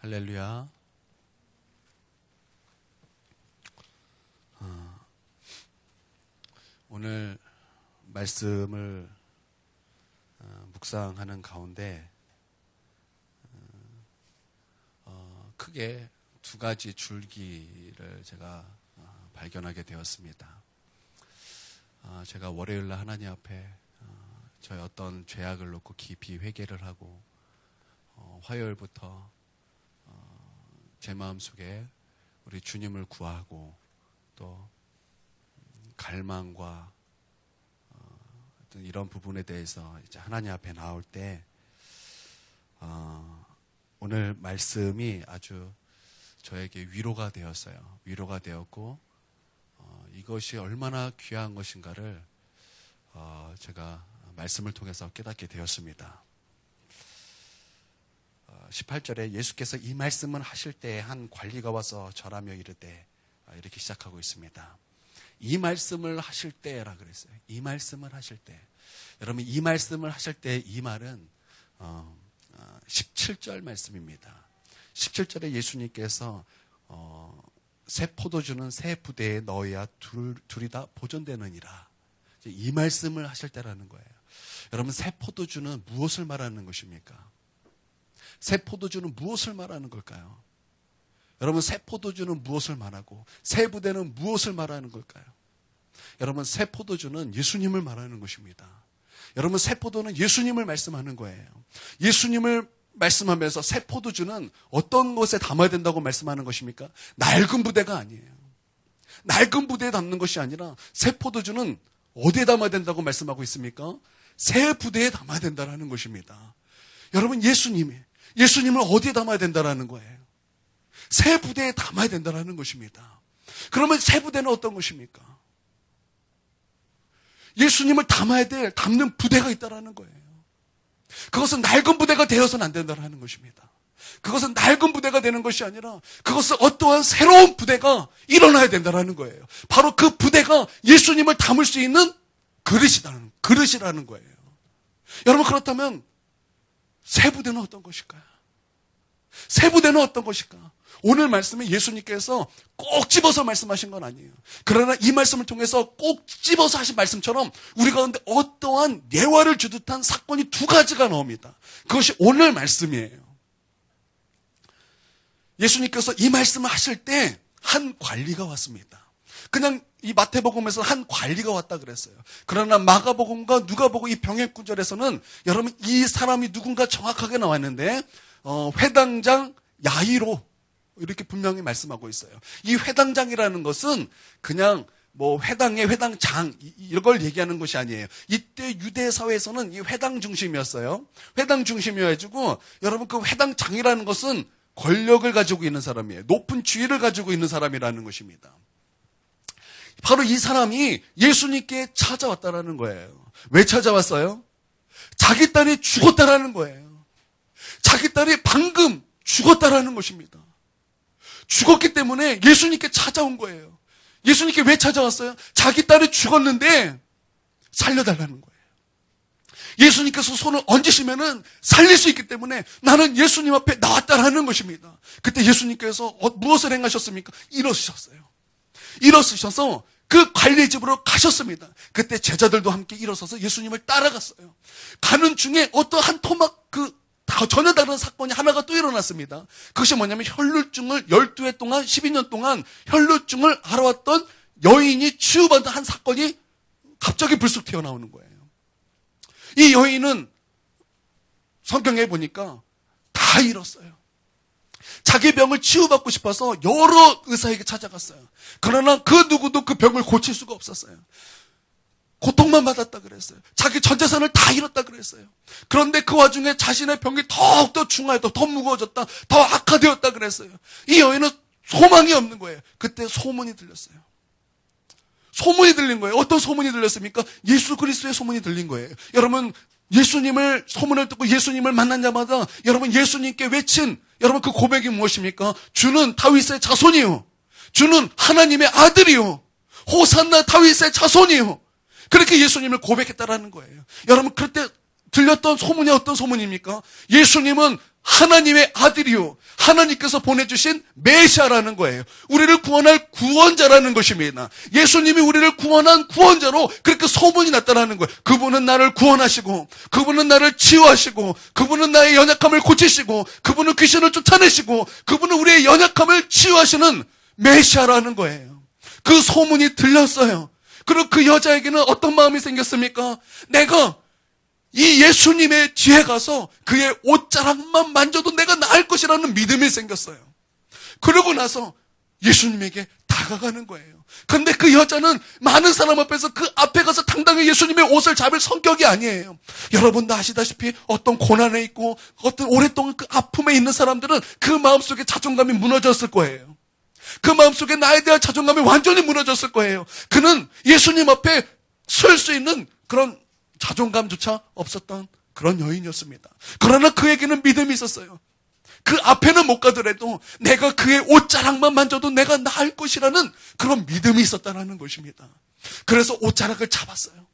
할렐루야. 오늘 말씀을 묵상하는 가운데 크게 두 가지 줄기를 제가 발견하게 되었습니다. 제가 월요일날 하나님 앞에 저의 어떤 죄악을 놓고 깊이 회개를 하고 화요일부터 제 마음속에 우리 주님을 구하고 또 갈망과 어떤 이런 부분에 대해서 이제 하나님 앞에 나올 때 오늘 말씀이 아주 저에게 위로가 되었어요. 위로가 되었고 이것이 얼마나 귀한 것인가를 제가 말씀을 통해서 깨닫게 되었습니다. 18절에 예수께서 이 말씀을 하실 때 한 관리가 와서 절하며 이르되 이렇게 시작하고 있습니다. 이 말씀을 하실 때라 그랬어요. 이 말씀을 하실 때. 여러분 이 말씀을 하실 때 이 말은 17절 말씀입니다. 17절에 예수님께서 새 포도주는 새 부대에 넣어야 둘이 다 보존되느니라. 이 말씀을 하실 때라는 거예요. 여러분 새 포도주는 무엇을 말하는 것입니까? 새 포도주는 무엇을 말하는 걸까요? 여러분 새 포도주는 무엇을 말하고 새 부대는 무엇을 말하는 걸까요? 여러분 새 포도주는 예수님을 말하는 것입니다. 여러분 새 포도는 예수님을 말씀하는 거예요. 예수님을 말씀하면서 새 포도주는 어떤 것에 담아야 된다고 말씀하는 것입니까? 낡은 부대가 아니에요. 낡은 부대에 담는 것이 아니라 새 포도주는 어디에 담아야 된다고 말씀하고 있습니까? 새 부대에 담아야 된다는 것입니다. 여러분 예수님을 어디에 담아야 된다는 거예요? 새 부대에 담아야 된다는 것입니다. 그러면 새 부대는 어떤 것입니까? 예수님을 담는 부대가 있다는 거예요. 그것은 낡은 부대가 되어서는 안 된다는 것입니다. 그것은 낡은 부대가 되는 것이 아니라 그것은 어떠한 새로운 부대가 일어나야 된다는 거예요. 바로 그 부대가 예수님을 담을 수 있는 그릇이라는 거예요. 여러분 그렇다면 새 부대는 어떤 것일까요? 새 부대는 어떤 것일까? 오늘 말씀에 예수님께서 꼭 집어서 말씀하신 건 아니에요. 그러나 이 말씀을 통해서 꼭 집어서 하신 말씀처럼 우리 가운데 어떠한 예화를 주듯한 사건이 두 가지가 나옵니다. 그것이 오늘 말씀이에요. 예수님께서 이 말씀을 하실 때 한 관리가 왔습니다. 그냥 이 마태복음에서 한 관리가 왔다 그랬어요. 그러나 마가복음과 누가복음 이 병행구절에서는 여러분 이 사람이 누군가 정확하게 나왔는데 회당장 야이로 이렇게 분명히 말씀하고 있어요. 이 회당장이라는 것은 그냥 회당의 회당장 이걸 얘기하는 것이 아니에요. 이때 유대 사회에서는 이 회당 중심이었어요. 회당 중심이어가지고 여러분 그 회당장이라는 것은 권력을 가지고 있는 사람이에요. 높은 지위를 가지고 있는 사람이라는 것입니다. 바로 이 사람이 예수님께 찾아왔다라는 거예요. 왜 찾아왔어요? 자기 딸이 죽었다라는 거예요. 자기 딸이 방금 죽었다라는 것입니다. 죽었기 때문에 예수님께 찾아온 거예요. 예수님께 왜 찾아왔어요? 자기 딸이 죽었는데 살려달라는 거예요. 예수님께서 손을 얹으시면은 살릴 수 있기 때문에 나는 예수님 앞에 나왔다라는 것입니다. 그때 예수님께서 무엇을 행하셨습니까? 일어서셨어요. 일어서셔서 그 관리 집으로 가셨습니다. 그때 제자들도 함께 일어서서 예수님을 따라갔어요. 가는 중에 어떠한 토막 전혀 다른 사건이 하나가 또 일어났습니다. 그것이 뭐냐면 혈루증을 12회 동안 12년 동안 혈루증을 앓아왔던 여인이 치유받은 한 사건이 갑자기 불쑥 튀어나오는 거예요. 이 여인은 성경에 보니까 다 잃었어요. 자기 병을 치유받고 싶어서 여러 의사에게 찾아갔어요. 그러나 그 누구도 그 병을 고칠 수가 없었어요. 고통만 받았다 그랬어요. 자기 전 재산을 다 잃었다 그랬어요. 그런데 그 와중에 자신의 병이 더욱더 중하였다, 더 무거워졌다, 더 악화되었다 그랬어요. 이 여인은 소망이 없는 거예요. 그때 소문이 들렸어요. 소문이 들린 거예요. 어떤 소문이 들렸습니까? 예수 그리스도의 소문이 들린 거예요. 여러분 예수님을 소문을 듣고 예수님을 만난 자마다 여러분 예수님께 외친 여러분 그 고백이 무엇입니까? 주는 다윗의 자손이요. 주는 하나님의 아들이요. 호산나 다윗의 자손이요. 그렇게 예수님을 고백했다라는 거예요. 여러분 그때 들렸던 소문이 어떤 소문입니까? 예수님은 하나님의 아들이요, 하나님께서 보내주신 메시아라는 거예요. 우리를 구원할 구원자라는 것입니다. 예수님이 우리를 구원한 구원자로 그렇게 소문이 났다는 거예요. 그분은 나를 구원하시고, 그분은 나를 치유하시고, 그분은 나의 연약함을 고치시고, 그분은 귀신을 쫓아내시고, 그분은 우리의 연약함을 치유하시는 메시아라는 거예요. 그 소문이 들렸어요. 그리고 그 여자에게는 어떤 마음이 생겼습니까? 내가 이 예수님의 뒤에 가서 그의 옷자락만 만져도 내가 나을 것이라는 믿음이 생겼어요. 그러고 나서 예수님에게 다가가는 거예요. 그런데 그 여자는 많은 사람 앞에서 그 앞에 가서 당당히 예수님의 옷을 잡을 성격이 아니에요. 여러분도 아시다시피 어떤 고난에 있고 어떤 오랫동안 그 아픔에 있는 사람들은 그 마음속에 자존감이 무너졌을 거예요. 그 마음속에 나에 대한 자존감이 완전히 무너졌을 거예요. 그는 예수님 앞에 설 수 있는 그런 자존감조차 없었던 그런 여인이었습니다. 그러나 그에게는 믿음이 있었어요. 그 앞에는 못 가더라도 내가 그의 옷자락만 만져도 내가 나을 것이라는 그런 믿음이 있었다는 것입니다. 그래서 옷자락을 잡았어요.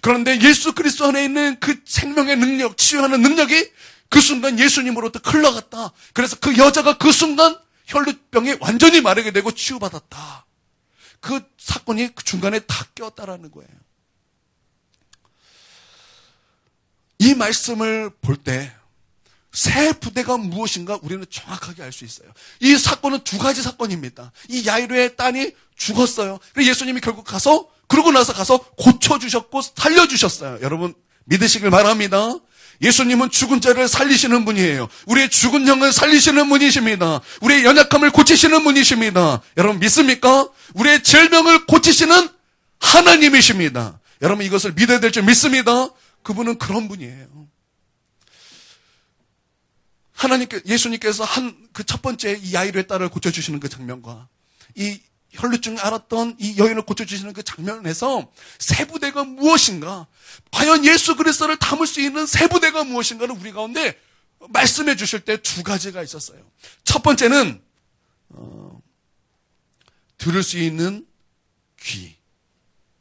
그런데 예수 그리스도 안에 있는 그 생명의 능력, 치유하는 능력이 그 순간 예수님으로부터 흘러갔다. 그래서 그 여자가 그 순간 혈루병이 완전히 마르게 되고 치유받았다. 그 사건이 그 중간에 다 꼈다라는 거예요. 이 말씀을 볼 때 새 부대가 무엇인가 우리는 정확하게 알 수 있어요. 이 사건은 두 가지 사건입니다. 이 야이로의 딸이 죽었어요. 그래서 예수님이 결국 가서, 그러고 나서 가서 고쳐주셨고 살려주셨어요. 여러분 믿으시길 바랍니다. 예수님은 죽은 자를 살리시는 분이에요. 우리의 죽은 영을 살리시는 분이십니다. 우리의 연약함을 고치시는 분이십니다. 여러분 믿습니까? 우리의 질병을 고치시는 하나님이십니다. 여러분 이것을 믿어야 될 줄 믿습니다. 그분은 그런 분이에요. 예수님께서 그 첫 번째 이 야이로의 딸을 고쳐주시는 그 장면과 이 혈루증이 앓았던 이 여인을 고쳐주시는 그 장면에서 새 부대가 무엇인가, 과연 예수 그리스도를 담을 수 있는 새 부대가 무엇인가를 우리 가운데 말씀해 주실 때 두 가지가 있었어요. 첫 번째는 들을 수 있는 귀,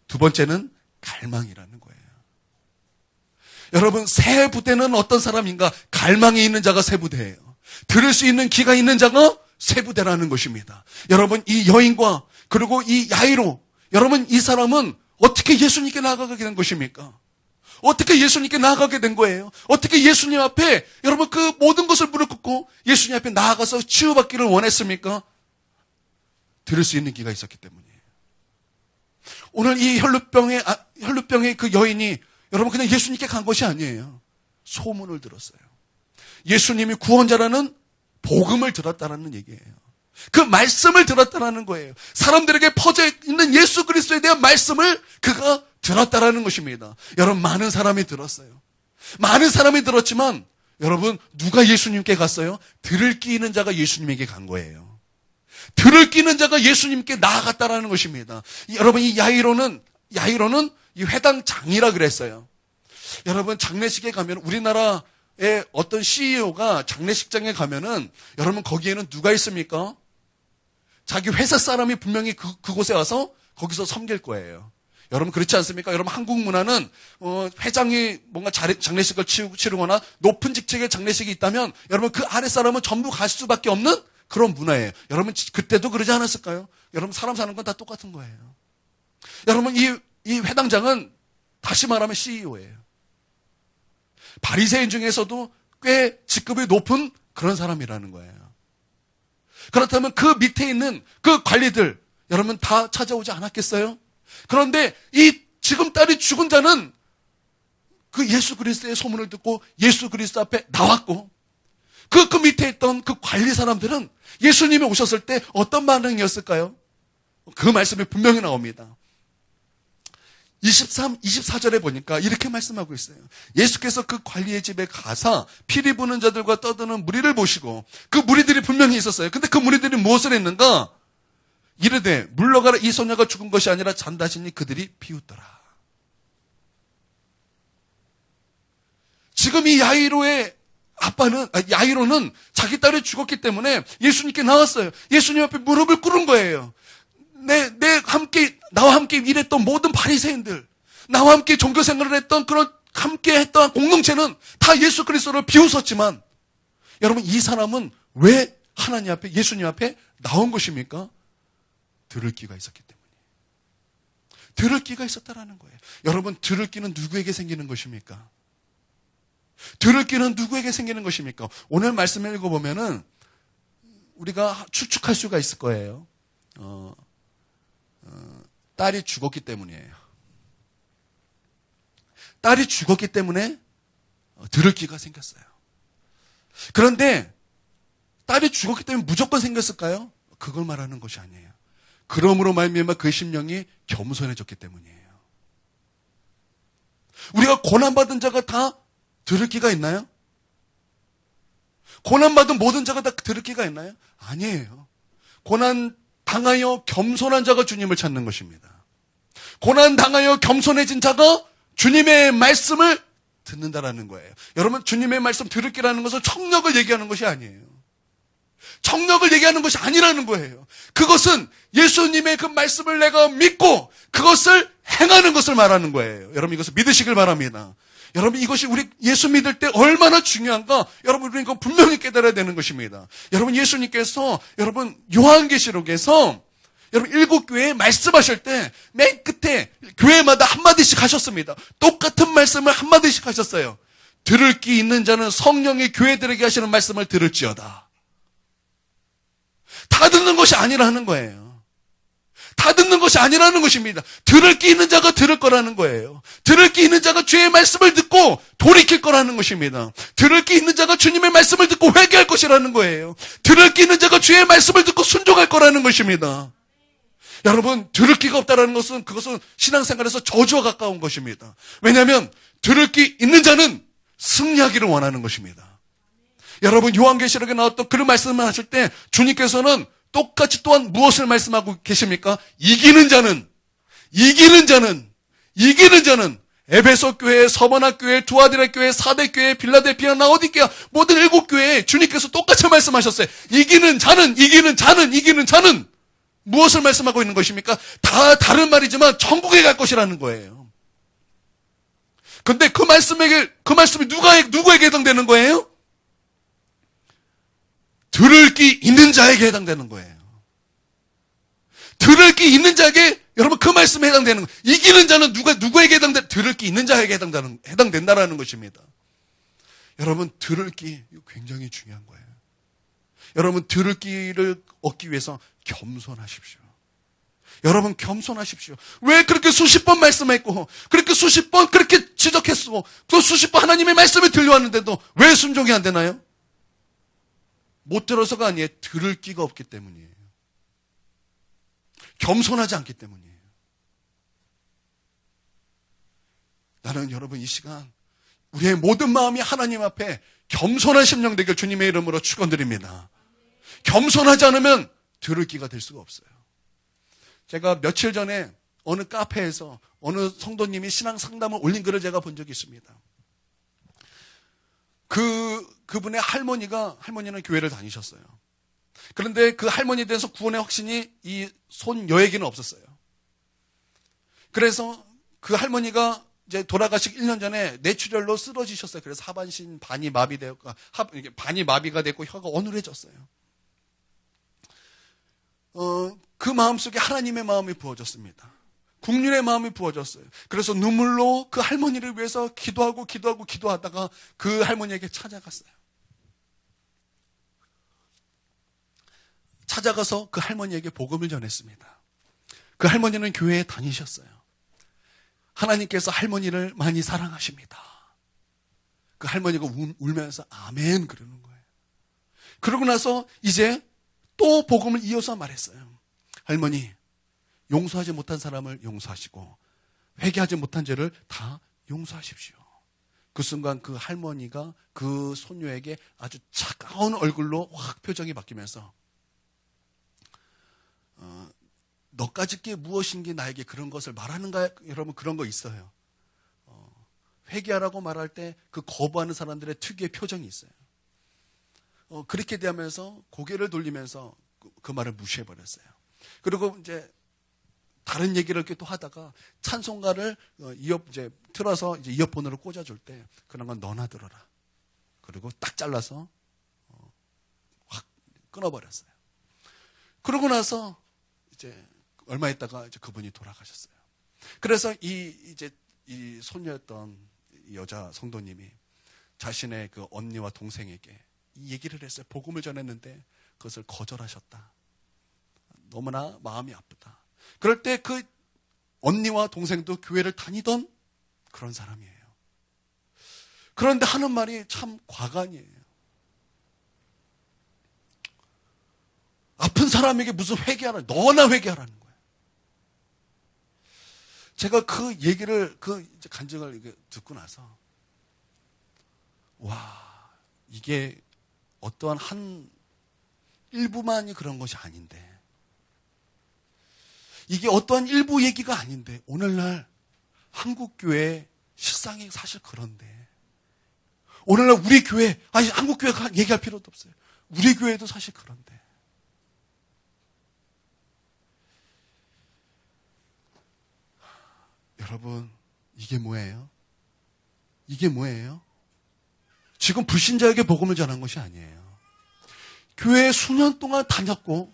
두 번째는 갈망이라는 거예요. 여러분 새 부대는 어떤 사람인가? 갈망이 있는 자가 새 부대예요. 들을 수 있는 귀가 있는 자가 새 부대라는 것입니다. 여러분 이 여인과 그리고 이 야이로, 여러분 이 사람은 어떻게 예수님께 나아가게 된 것입니까? 어떻게 예수님께 나아가게 된 거예요? 어떻게 예수님 앞에 여러분 그 모든 것을 무릎 꿇고 예수님 앞에 나아가서 치유받기를 원했습니까? 들을 수 있는 귀가 있었기 때문이에요. 오늘 이 혈루병의 그 여인이 여러분 그냥 예수님께 간 것이 아니에요. 소문을 들었어요. 예수님이 구원자라는 복음을 들었다라는 얘기예요. 그 말씀을 들었다라는 거예요. 사람들에게 퍼져 있는 예수 그리스도에 대한 말씀을 그가 들었다라는 것입니다. 여러분 많은 사람이 들었어요. 많은 사람이 들었지만 여러분 누가 예수님께 갔어요? 들을 끼 있는 자가 예수님에게 간 거예요. 들을 끼 있는 자가 예수님께 나아갔다라는 것입니다. 여러분 이 야이로는 이 회당장이라 그랬어요. 여러분 장례식에 가면 우리나라의 어떤 CEO가 장례식장에 가면은 여러분 거기에는 누가 있습니까? 자기 회사 사람이 분명히 그곳에 와서 거기서 섬길 거예요. 여러분 그렇지 않습니까? 여러분 한국 문화는 회장이 뭔가 장례식을 치르거나 높은 직책의 장례식이 있다면 여러분 그 아래 사람은 전부 갈 수밖에 없는 그런 문화예요. 여러분 그때도 그러지 않았을까요? 여러분 사람 사는 건 다 똑같은 거예요. 여러분 이 회당장은 다시 말하면 CEO예요. 바리새인 중에서도 꽤 직급이 높은 그런 사람이라는 거예요. 그렇다면 그 밑에 있는 그 관리들 여러분 다 찾아오지 않았겠어요? 그런데 이 지금 딸이 죽은 자는 그 예수 그리스도의 소문을 듣고 예수 그리스도 앞에 나왔고 그 밑에 있던 그 관리 사람들은 예수님이 오셨을 때 어떤 반응이었을까요? 그 말씀이 분명히 나옵니다. 24절에 보니까 이렇게 말씀하고 있어요. 예수께서 그 관리의 집에 가사 피리 부는 자들과 떠드는 무리를 보시고 그 무리들이 분명히 있었어요. 근데 그 무리들이 무엇을 했는가? 이르되 물러가라 이 소녀가 죽은 것이 아니라 잔다시니 그들이 비웃더라. 지금 이 야이로는 자기 딸이 죽었기 때문에 예수님께 나왔어요. 예수님 앞에 무릎을 꿇은 거예요. 나와 함께 일했던 모든 바리새인들, 나와 함께 종교 생활을 했던 그런 함께 했던 공동체는 다 예수 그리스도를 비웃었지만 여러분, 이 사람은 왜 하나님 앞에, 예수님 앞에 나온 것입니까? 들을 귀가 있었기 때문에. 들을 귀가 있었다라는 거예요. 여러분, 들을 귀는 누구에게 생기는 것입니까? 들을 귀는 누구에게 생기는 것입니까? 오늘 말씀을 읽어보면은 우리가 추측할 수가 있을 거예요. 딸이 죽었기 때문이에요. 딸이 죽었기 때문에 들을 귀가 생겼어요. 그런데 딸이 죽었기 때문에 무조건 생겼을까요? 그걸 말하는 것이 아니에요. 그러므로 말미암아 그 심령이 겸손해졌기 때문이에요. 우리가 고난받은 자가 다 들을 귀가 있나요? 고난받은 모든 자가 다 들을 귀가 있나요? 아니에요. 고난 당하여 겸손한 자가 주님을 찾는 것입니다. 고난 당하여 겸손해진 자가 주님의 말씀을 듣는다라는 거예요. 여러분, 주님의 말씀 들을 귀라는 것은 청력을 얘기하는 것이 아니에요. 청력을 얘기하는 것이 아니라는 거예요. 그것은 예수님의 그 말씀을 내가 믿고 그것을 행하는 것을 말하는 거예요. 여러분, 이것을 믿으시길 바랍니다. 여러분, 이것이 우리 예수 믿을 때 얼마나 중요한가? 여러분, 우리는 이거 분명히 깨달아야 되는 것입니다. 여러분, 예수님께서 여러분 요한계시록에서 여러분 7교회에 말씀하실 때 맨 끝에 교회마다 한마디씩 하셨습니다. 똑같은 말씀을 한마디씩 하셨어요. 들을 귀 있는 자는 성령이 교회들에게 하시는 말씀을 들을지어다. 다 듣는 것이 아니라는 거예요. 다 듣는 것이 아니라는 것입니다. 들을 귀 있는 자가 들을 거라는 거예요. 들을 귀 있는 자가 주의 말씀을 듣고 돌이킬 거라는 것입니다. 들을 귀 있는 자가 주님의 말씀을 듣고 회개할 것이라는 거예요. 들을 귀 있는 자가 주의 말씀을 듣고 순종할 거라는 것입니다. 여러분, 들을 귀가 없다는 것은 그것은 신앙생활에서 저주와 가까운 것입니다. 왜냐하면 들을 귀 있는 자는 승리하기를 원하는 것입니다. 여러분, 요한계시록에 나왔던 그런 말씀을 하실 때 주님께서는 똑같이 또한 무엇을 말씀하고 계십니까? 이기는 자는 에베소 교회, 서머나 교회, 두아디라 교회, 사대 교회, 빌라델피아, 라오디게아 모든 7교회에 주님께서 똑같이 말씀하셨어요. 이기는 자는 무엇을 말씀하고 있는 것입니까? 다 다른 말이지만 천국에 갈 것이라는 거예요. 근데 그 말씀이 누구에게 해당되는 거예요? 들을 귀 있는 자에게 해당되는 거예요. 들을 귀 있는 자에게 여러분 그 말씀에 해당되는 거예요. 이기는 자는 누구에게 들을 귀 있는 자에게 해당된다라는 것입니다. 여러분, 들을 귀 굉장히 중요한 거예요. 여러분, 들을 귀를 얻기 위해서 겸손하십시오. 여러분, 겸손하십시오. 왜 그렇게 수십 번 말씀했고 그렇게 수십 번 그렇게 지적했고 또 수십 번 하나님의 말씀이 들려왔는데도 왜 순종이 안 되나요? 못 들어서가 아니에요. 들을 귀가 없기 때문이에요. 겸손하지 않기 때문이에요. 나는 여러분 이 시간 우리의 모든 마음이 하나님 앞에 겸손한 심령 되길 주님의 이름으로 축원드립니다. 겸손하지 않으면 들을 귀가 될 수가 없어요. 제가 며칠 전에 어느 카페에서 어느 성도님이 신앙 상담을 올린 글을 제가 본 적이 있습니다. 그분의 할머니는 교회를 다니셨어요. 그런데 그 할머니에 대해서 구원의 확신이 이 손녀에게는 없었어요. 그래서 그 할머니가 이제 돌아가시기 1년 전에 뇌출혈로 쓰러지셨어요. 그래서 하반신 반이 마비가 됐고 혀가 어눌해졌어요. 그 마음속에 하나님의 마음이 부어졌습니다. 국률의 마음이 부어졌어요. 그래서 눈물로 그 할머니를 위해서 기도하다가 그 할머니에게 찾아갔어요. 찾아가서 그 할머니에게 복음을 전했습니다. 그 할머니는 교회에 다니셨어요. 하나님께서 할머니를 많이 사랑하십니다. 그 할머니가 울면서 아멘 그러는 거예요. 그러고 나서 이제 또 복음을 이어서 말했어요. 할머니, 용서하지 못한 사람을 용서하시고 회개하지 못한 죄를 다 용서하십시오. 그 순간 그 할머니가 그 손녀에게 아주 차가운 얼굴로 확 표정이 바뀌면서 너까지 게 무엇인지 나에게 그런 것을 말하는가? 여러분, 그런 거 있어요. 회개하라고 말할 때 그 거부하는 사람들의 특유의 표정이 있어요. 그렇게 되면서 고개를 돌리면서 그 말을 무시해버렸어요. 그리고 이제 다른 얘기를 이렇게 또 하다가 찬송가를 틀어서 이제 이어폰으로 꽂아줄 때 그런 건 너나 들어라. 그리고 딱 잘라서 끊어버렸어요. 그러고 나서 이제 얼마 있다가 이제 그분이 돌아가셨어요. 그래서 이 소녀였던 여자 성도님이 자신의 그 언니와 동생에게 이 얘기를 했어요. 복음을 전했는데 그것을 거절하셨다. 너무나 마음이 아프다. 그럴 때 그 언니와 동생도 교회를 다니던 그런 사람이에요. 그런데 하는 말이 참 과간이에요. 아픈 사람에게 무슨 회개하라, 너나 회개하라는 거예요. 제가 그 얘기를, 그 간증을 듣고 나서, 와, 이게 어떠한 한 일부만이 그런 것이 아닌데, 이게 어떠한 일부 얘기가 아닌데, 오늘날 한국교회 실상이 사실 그런데, 오늘날 우리 교회, 아니, 한국교회가 얘기할 필요도 없어요. 우리 교회도 사실 그런데. 여러분, 이게 뭐예요? 이게 뭐예요? 지금 불신자에게 복음을 전한 것이 아니에요. 교회에 수년 동안 다녔고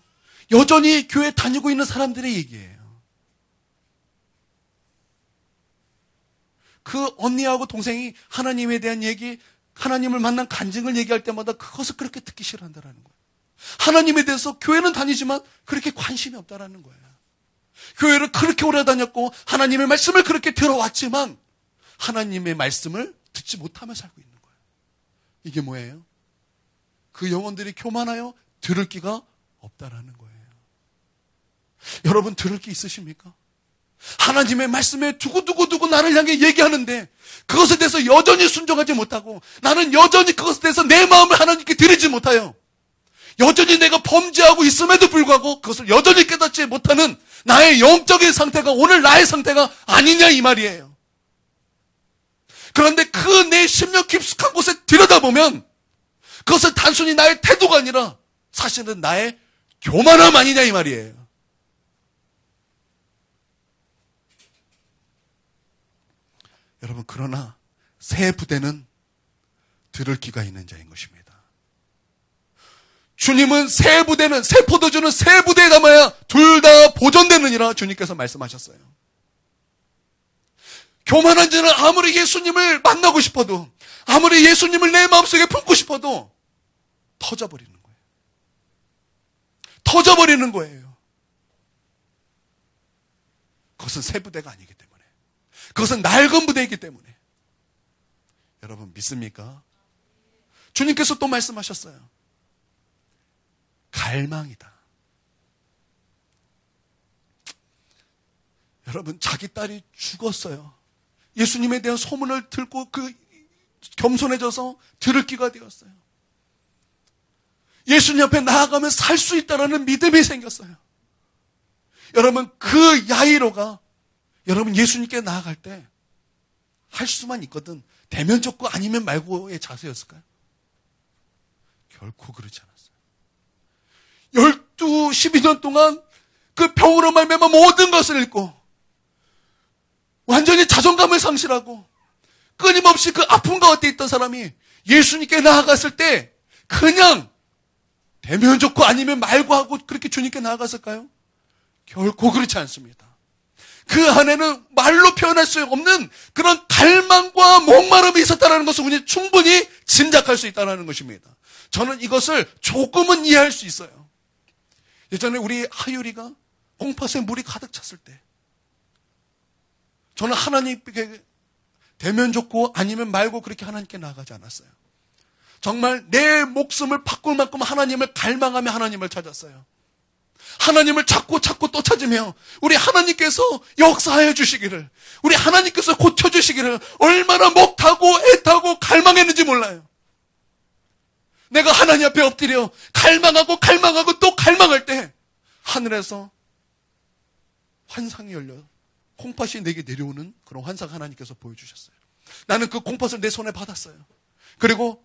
여전히 교회 다니고 있는 사람들의 얘기예요. 그 언니하고 동생이 하나님에 대한 얘기, 하나님을 만난 간증을 얘기할 때마다 그것을 그렇게 듣기 싫어한다는 거예요. 하나님에 대해서 교회는 다니지만 그렇게 관심이 없다는 거예요. 교회를 그렇게 오래 다녔고 하나님의 말씀을 그렇게 들어왔지만 하나님의 말씀을 듣지 못하며 살고 있는 거예요. 이게 뭐예요? 그 영혼들이 교만하여 들을 기가 없다라는 거예요. 여러분, 들을 기 있으십니까? 하나님의 말씀에 두고두고 나를 향해 얘기하는데 그것에 대해서 여전히 순종하지 못하고 나는 여전히 그것에 대해서 내 마음을 하나님께 드리지 못하여 여전히 내가 범죄하고 있음에도 불구하고 그것을 여전히 깨닫지 못하는 나의 영적인 상태가 오늘 나의 상태가 아니냐 이 말이에요. 그런데 그 내 심령 깊숙한 곳에 들여다보면 그것은 단순히 나의 태도가 아니라 사실은 나의 교만함 아니냐 이 말이에요. 여러분, 그러나 새 부대는 들을 귀가 있는 자인 것입니다. 주님은 새 부대는, 새 포도주는 새 부대에 담아야 둘 다 보존되느니라 주님께서 말씀하셨어요. 교만한 자는 아무리 예수님을 만나고 싶어도, 아무리 예수님을 내 마음속에 품고 싶어도 터져버리는 거예요. 터져버리는 거예요. 그것은 새 부대가 아니기 때문에. 그것은 낡은 부대이기 때문에. 여러분, 믿습니까? 주님께서 또 말씀하셨어요. 갈망이다. 여러분, 자기 딸이 죽었어요. 예수님에 대한 소문을 듣고 겸손해져서 들을 귀가 되었어요. 예수님 앞에 나아가면 살 수 있다라는 믿음이 생겼어요. 여러분, 그 야이로가 여러분 예수님께 나아갈 때 할 수만 있거든 대면 좁고 아니면 말고의 자세였을까요? 결코 그렇지 않았어요. 12년 동안 그 병으로 말미암아 모든 것을 잃고 완전히 자존감을 상실하고 끊임없이 그 아픔 가운데 있던 사람이 예수님께 나아갔을 때 그냥 대면 좋고 아니면 말고 하고 그렇게 주님께 나아갔을까요? 결코 그렇지 않습니다. 그 안에는 말로 표현할 수 없는 그런 갈망과 목마름이 있었다는 것을 우리 충분히 짐작할 수 있다는 것입니다. 저는 이것을 조금은 이해할 수 있어요. 예전에 우리 하율이가 콩팥에 물이 가득 찼을 때 저는 하나님께 되면 좋고 아니면 말고 그렇게 하나님께 나아가지 않았어요. 정말 내 목숨을 바꿀 만큼 하나님을 갈망하며 하나님을 찾았어요. 하나님을 찾고 또 찾으며 우리 하나님께서 역사하여 주시기를, 우리 하나님께서 고쳐주시기를 얼마나 목타고 애타고 갈망했는지 몰라요. 내가 하나님 앞에 엎드려 갈망하고 또 갈망할 때 하늘에서 환상이 열려 콩팥이 내게 내려오는 그런 환상 하나님께서 보여주셨어요. 나는 그 콩팥을 내 손에 받았어요. 그리고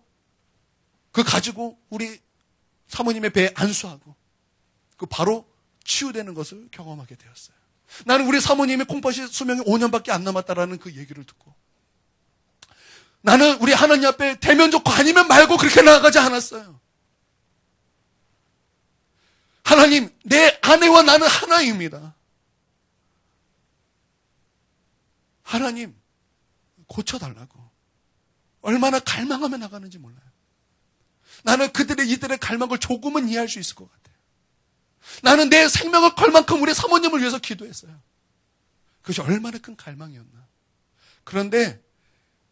그 가지고 우리 사모님의 배에 안수하고 그 바로 치유되는 것을 경험하게 되었어요. 나는 우리 사모님의 콩팥이 수명이 5년밖에 안 남았다라는 그 얘기를 듣고 나는 우리 하나님 앞에 대면 좋고 아니면 말고 그렇게 나아가지 않았어요. 하나님, 내 아내와 나는 하나입니다. 하나님, 고쳐달라고. 얼마나 갈망하며 나가는지 몰라요. 나는 이들의 갈망을 조금은 이해할 수 있을 것 같아요. 나는 내 생명을 걸 만큼 우리 사모님을 위해서 기도했어요. 그것이 얼마나 큰 갈망이었나. 그런데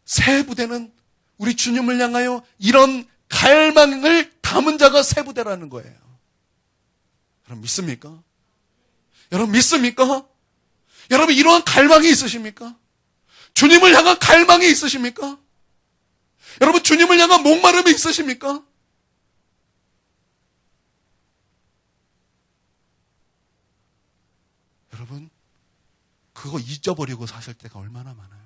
새 부대는 우리 주님을 향하여 이런 갈망을 담은 자가 새 부대라는 거예요. 여러분 믿습니까? 여러분 믿습니까? 여러분 이러한 갈망이 있으십니까? 주님을 향한 갈망이 있으십니까? 여러분 주님을 향한 목마름이 있으십니까? 여러분 그거 잊어버리고 사실 때가 얼마나 많아요.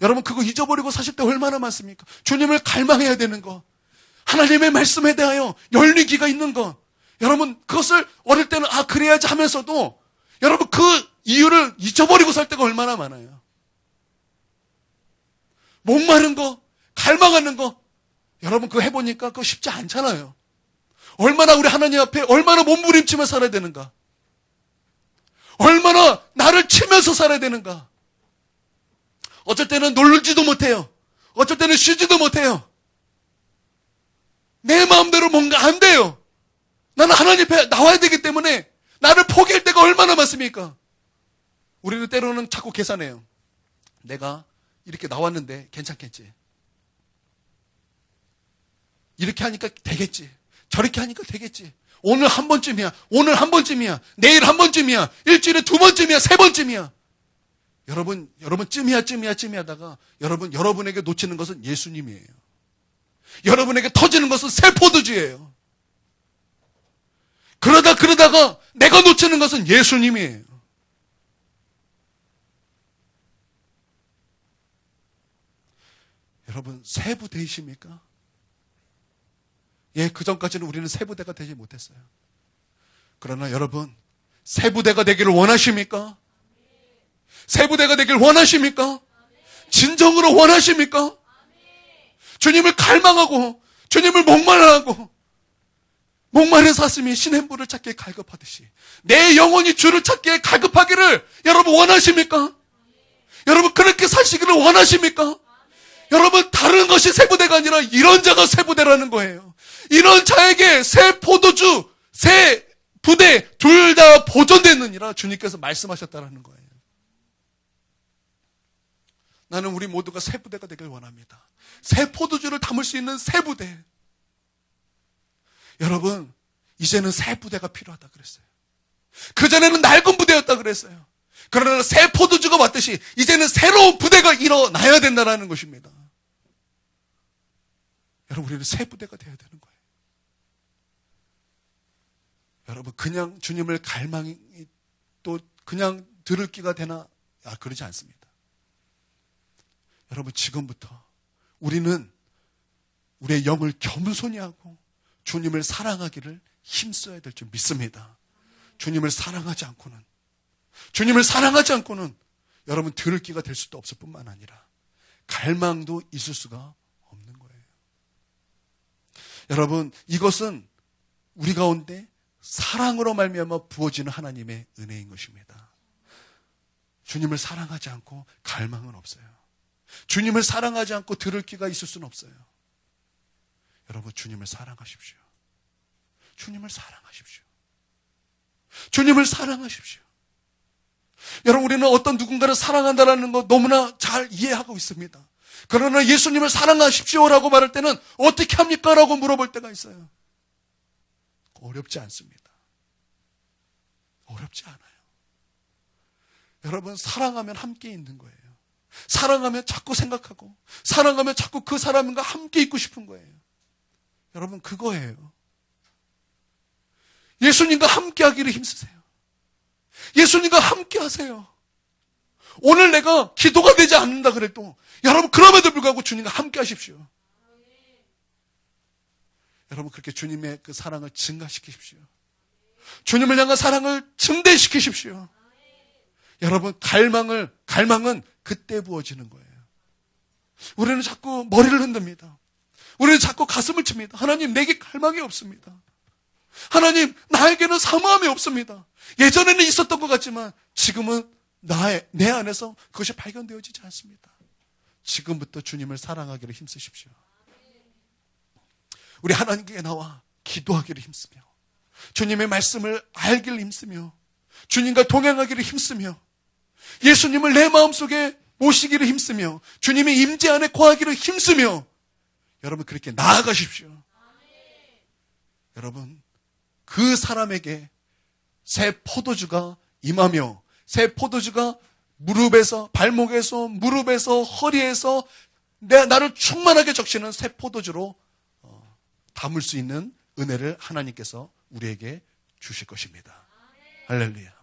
여러분 그거 잊어버리고 사실 때 얼마나 많습니까? 주님을 갈망해야 되는 거, 하나님의 말씀에 대하여 열리기가 있는 거, 여러분 그것을 어릴 때는 그래야지 하면서도 여러분 그 이유를 잊어버리고 살 때가 얼마나 많아요. 목마른 거, 갈망하는 거, 여러분 그거 해보니까 그거 쉽지 않잖아요. 얼마나 우리 하나님 앞에 얼마나 몸부림치며 살아야 되는가, 얼마나 나를 치면서 살아야 되는가. 어쩔 때는 놀지도 못해요. 어쩔 때는 쉬지도 못해요. 내 마음대로 뭔가 안 돼요. 나는 하나님 앞에 나와야 되기 때문에 나를 포기할 때가 얼마나 많습니까? 우리는 때로는 자꾸 계산해요. 내가 이렇게 나왔는데 괜찮겠지. 이렇게 하니까 되겠지. 저렇게 하니까 되겠지. 오늘 한 번쯤이야. 오늘 한 번쯤이야. 내일 한 번쯤이야. 일주일에 2번쯤이야. 3번쯤이야. 여러분 쯤이야 하다가 여러분에게 놓치는 것은 예수님이에요. 여러분에게 터지는 것은 새 포도주예요. 그러다가 내가 놓치는 것은 예수님이에요. 여러분 새 부대이십니까? 예, 그전까지는 우리는 새 부대가 되지 못했어요. 그러나 여러분 새 부대가 되기를 원하십니까? 새 부대가 되길 원하십니까? 진정으로 원하십니까? 주님을 갈망하고 주님을 목마르하고 목마른 사슴이 시냇물을 찾기에 갈급하듯이 내 영혼이 주를 찾기에 갈급하기를 여러분 원하십니까? 여러분 그렇게 사시기를 원하십니까? 여러분 다른 것이 새 부대가 아니라 이런 자가 새 부대라는 거예요. 이런 자에게 새 포도주, 새 부대 둘 다 보존됐느니라 주님께서 말씀하셨다라는 거예요. 나는 우리 모두가 새 부대가 되길 원합니다. 새 포도주를 담을 수 있는 새 부대. 여러분 이제는 새 부대가 필요하다 그랬어요. 그전에는 낡은 부대였다 그랬어요. 그러나 새 포도주가 왔듯이 이제는 새로운 부대가 일어나야 된다는 것입니다. 여러분 우리는 새 부대가 되어야 되는 거예요. 여러분 그냥 주님을 갈망이 또 그냥 들을 기가 되나? 그러지 않습니다. 여러분 지금부터 우리는 우리의 영을 겸손히 하고 주님을 사랑하기를 힘써야 될 줄 믿습니다. 주님을 사랑하지 않고는 여러분 들을 기가 될 수도 없을 뿐만 아니라 갈망도 있을 수가 없는 거예요. 여러분 이것은 우리 가운데 사랑으로 말미암아 부어지는 하나님의 은혜인 것입니다. 주님을 사랑하지 않고 갈망은 없어요. 주님을 사랑하지 않고 들을 기가 있을 수는 없어요. 여러분 주님을 사랑하십시오. 주님을 사랑하십시오. 주님을 사랑하십시오. 여러분 우리는 어떤 누군가를 사랑한다는 거 너무나 잘 이해하고 있습니다. 그러나 예수님을 사랑하십시오라고 말할 때는 어떻게 합니까? 라고 물어볼 때가 있어요. 어렵지 않습니다. 어렵지 않아요. 여러분 사랑하면 함께 있는 거예요. 사랑하면 자꾸 생각하고 사랑하면 자꾸 그 사람과 함께 있고 싶은 거예요. 여러분 그거예요. 예수님과 함께 하기를 힘쓰세요. 예수님과 함께 하세요. 오늘 내가 기도가 되지 않는다 그래도 여러분 그럼에도 불구하고 주님과 함께 하십시오. 여러분 그렇게 주님의 그 사랑을 증가시키십시오. 주님을 향한 사랑을 증대시키십시오. 여러분 갈망은 그때 부어지는 거예요. 우리는 자꾸 머리를 흔듭니다. 우리는 자꾸 가슴을 칩니다. 하나님 내게 갈망이 없습니다. 하나님, 나에게는 사모함이 없습니다. 예전에는 있었던 것 같지만 지금은 내 안에서 그것이 발견되어지지 않습니다. 지금부터 주님을 사랑하기를 힘쓰십시오. 우리 하나님께 나와 기도하기를 힘쓰며, 주님의 말씀을 알기를 힘쓰며, 주님과 동행하기를 힘쓰며, 예수님을 내 마음속에 모시기를 힘쓰며, 주님의 임재 안에 거하기를 힘쓰며, 여러분 그렇게 나아가십시오. 여러분, 그 사람에게 새 포도주가 임하며, 새 포도주가 무릎에서, 발목에서, 무릎에서, 허리에서 나를 충만하게 적시는 새 포도주로 담을 수 있는 은혜를 하나님께서 우리에게 주실 것입니다. 할렐루야.